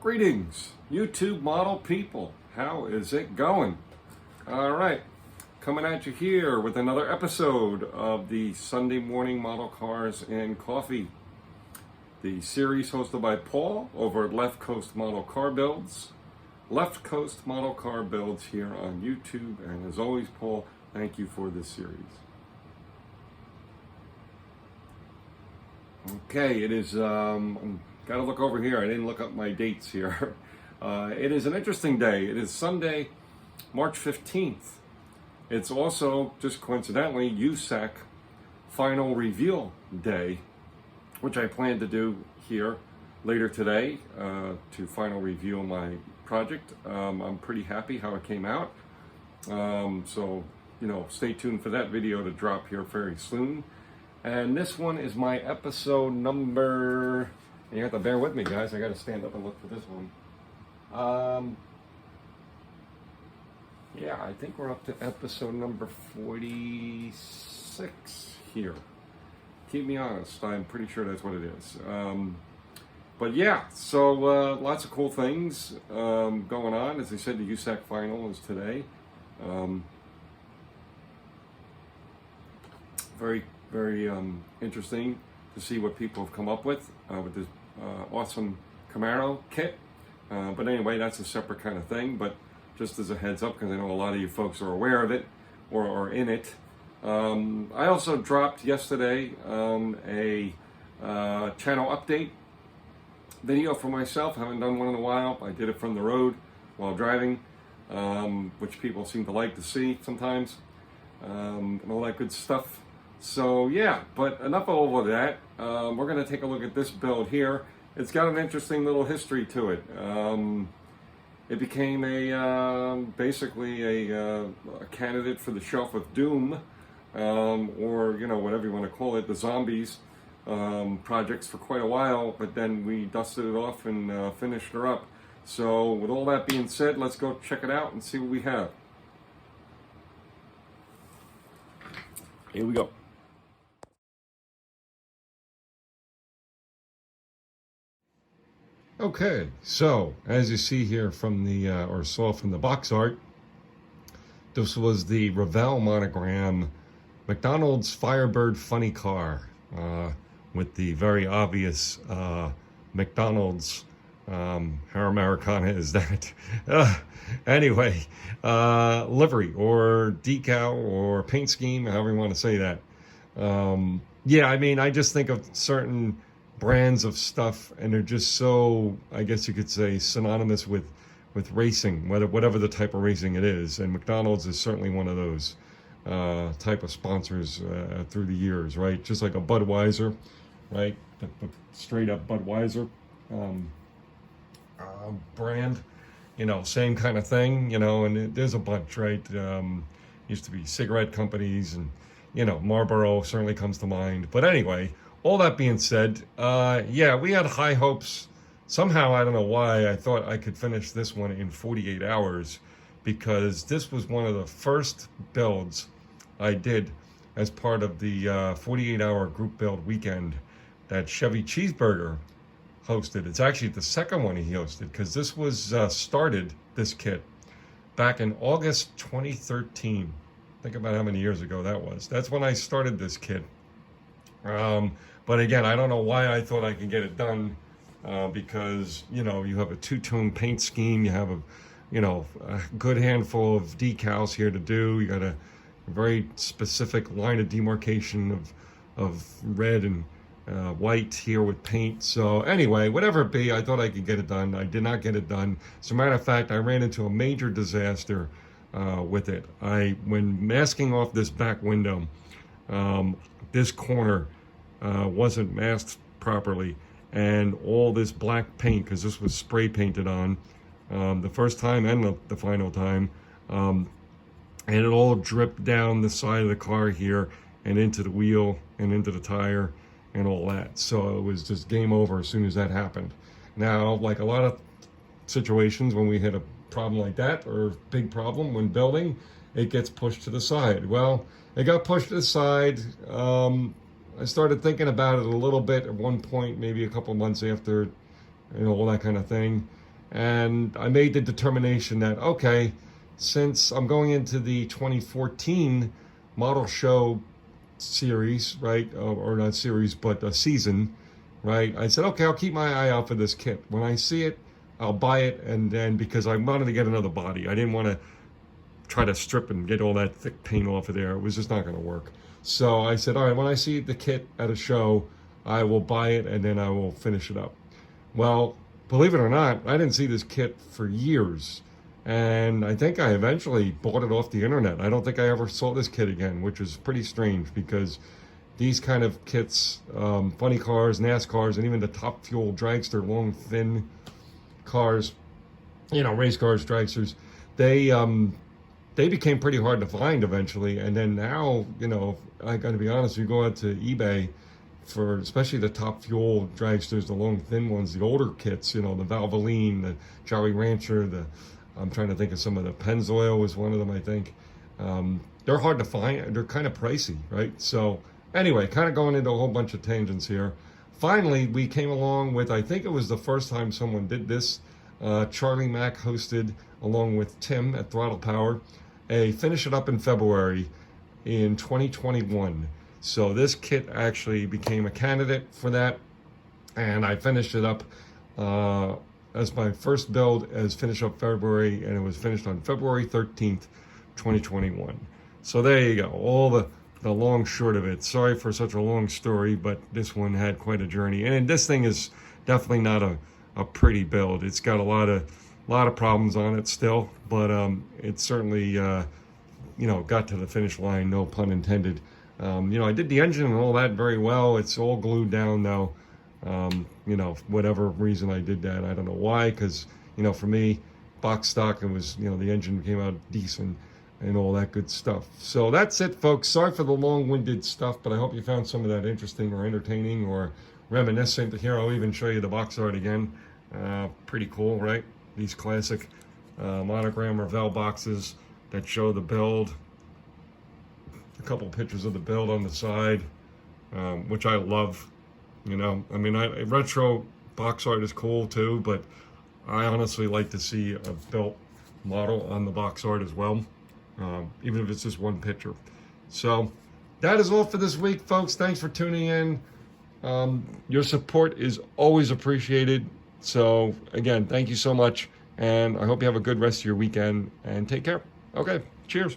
Greetings, YouTube model people. How is it going? All right, coming at you here with another episode of the Sunday Morning Model Cars and Coffee, the series hosted by Paul over at Left Coast Model Car Builds. Left Coast Model Car Builds here on YouTube, and as always, Paul, thank you for this series. Okay, it is, gotta look over here. I didn't look up my dates here. It is an interesting day. It is Sunday, March 15th. It's also, just coincidentally, USAC final reveal day, which I plan to do here later today to final reveal my project. I'm pretty happy how it came out. So, stay tuned for that video to drop here very soon. And this one is my episode number, and you have to bear with me, guys. I got to stand up and look for this one. Yeah, I think we're up to episode number 46 here. Keep me honest. I'm pretty sure that's what it is. But yeah, so lots of cool things going on. As I said, the USAC final is today. Very interesting to see what people have come up with this awesome Camaro kit. But anyway, that's a separate kind of thing. But just as a heads up, because I know a lot of you folks are aware of it or are in it. I also dropped yesterday a channel update video for myself. I haven't done one in a while. I did it from the road while driving, which people seem to like to see sometimes, and all that good stuff. So yeah, but enough of all of that. We're going to take a look at this build here. It's got an interesting little history to it. It became basically a candidate for the Shelf of Doom, or whatever you want to call it, the Zombies projects for quite a while. But then we dusted it off and finished her up. So with all that being said, let's go check it out and see what we have. Here we go. Okay, so as you see here from the, or saw from the box art, this was the Revell monogram McDonald's Firebird funny car with the very obvious McDonald's, how Americana is that? Anyway, livery or decal or paint scheme, however you want to say that. Yeah, I mean, I just think of certain brands of stuff, and they're just so, I guess you could say, synonymous with racing, whatever the type of racing it is. And McDonald's is certainly one of those type of sponsors through the years, right? Just like a Budweiser, right? The straight up Budweiser brand, same kind of thing, and there's a bunch, right? Used to be cigarette companies, and Marlboro certainly comes to mind. But anyway, all that being said, yeah, we had high hopes. Somehow, I don't know why, I thought I could finish this one in 48 hours, because this was one of the first builds I did as part of the 48-hour group build weekend that Chevy Cheeseburger hosted. It's actually the second one he hosted, because this was started, this kit, back in August 2013. Think about how many years ago that was. That's when I started this kit. But again, I don't know why I thought I could get it done, because, you have a two-tone paint scheme, you have a good handful of decals here to do, you got a very specific line of demarcation of red and white here with paint. So anyway, whatever it be, I thought I could get it done. I did not get it done. As a matter of fact, I ran into a major disaster with it. When masking off this back window, this corner wasn't masked properly, and all this black paint, because this was spray painted on the first time and the final time, and it all dripped down the side of the car here and into the wheel and into the tire and all that. So it was just game over as soon as that happened. Now, like a lot of situations when we hit a problem like that, or big problem when building, it gets pushed to the side. Well, it got pushed to the side. I started thinking about it a little bit at one point, maybe a couple months after, all that kind of thing. And I made the determination that, okay, since I'm going into the 2014 model show series, right? Or not series, but a season, right? I said, okay, I'll keep my eye out for this kit. When I see it, I'll buy it. And then because I wanted to get another body, I didn't want to try to strip and get all that thick paint off of there. It was just not going to work. So I said, all right, when I see the kit at a show, I will buy it and then I will finish it up. Well, believe it or not, I didn't see this kit for years. And I think I eventually bought it off the internet. I don't think I ever saw this kit again, which is pretty strange because these kind of kits, funny cars, NASCARs, and even the Top Fuel dragster, long, thin cars, you know, race cars, dragsters, they became pretty hard to find eventually. And then now, you know, I got to be honest, you go out to eBay for especially the Top Fuel dragsters, the long, thin ones, the older kits, you know, the Valvoline, the Jolly Rancher, I'm trying to think of some of the Pennzoil was one of them, I think. They're hard to find. They're kind of pricey, right? So anyway, kind of going into a whole bunch of tangents here. Finally, we came along with, I think it was the first time someone did this. Charlie Mack hosted, along with Tim at Throttle Power, a Finish It Up in February in 2021. So this kit actually became a candidate for that. And I finished it up as my first build as Finish Up February, and it was finished on February 13th, 2021. So there you go, all the long short of it. Sorry for such a long story, but this one had quite a journey. And this thing is definitely not a pretty build. It's got a lot of problems on it still, but it certainly you know, got to the finish line, no pun intended. You know, I did the engine and all that very well. It's all glued down now. You know, whatever reason I did that, I don't know why, because, you know, for me, box stock, it was, you know, the engine came out decent and all that good stuff. So that's it, folks. Sorry for the long-winded stuff, but I hope you found some of that interesting or entertaining or reminiscent. Here, I'll even show you the box art again. Pretty cool, right? These classic monogram Revell boxes that show the build. A couple pictures of the build on the side, which I love. You know, I mean, retro box art is cool too, but I honestly like to see a built model on the box art as well, even if it's just one picture. So that is all for this week, folks. Thanks for tuning in. Your support is always appreciated. So again, thank you so much, and I hope you have a good rest of your weekend, and take care. Okay, cheers.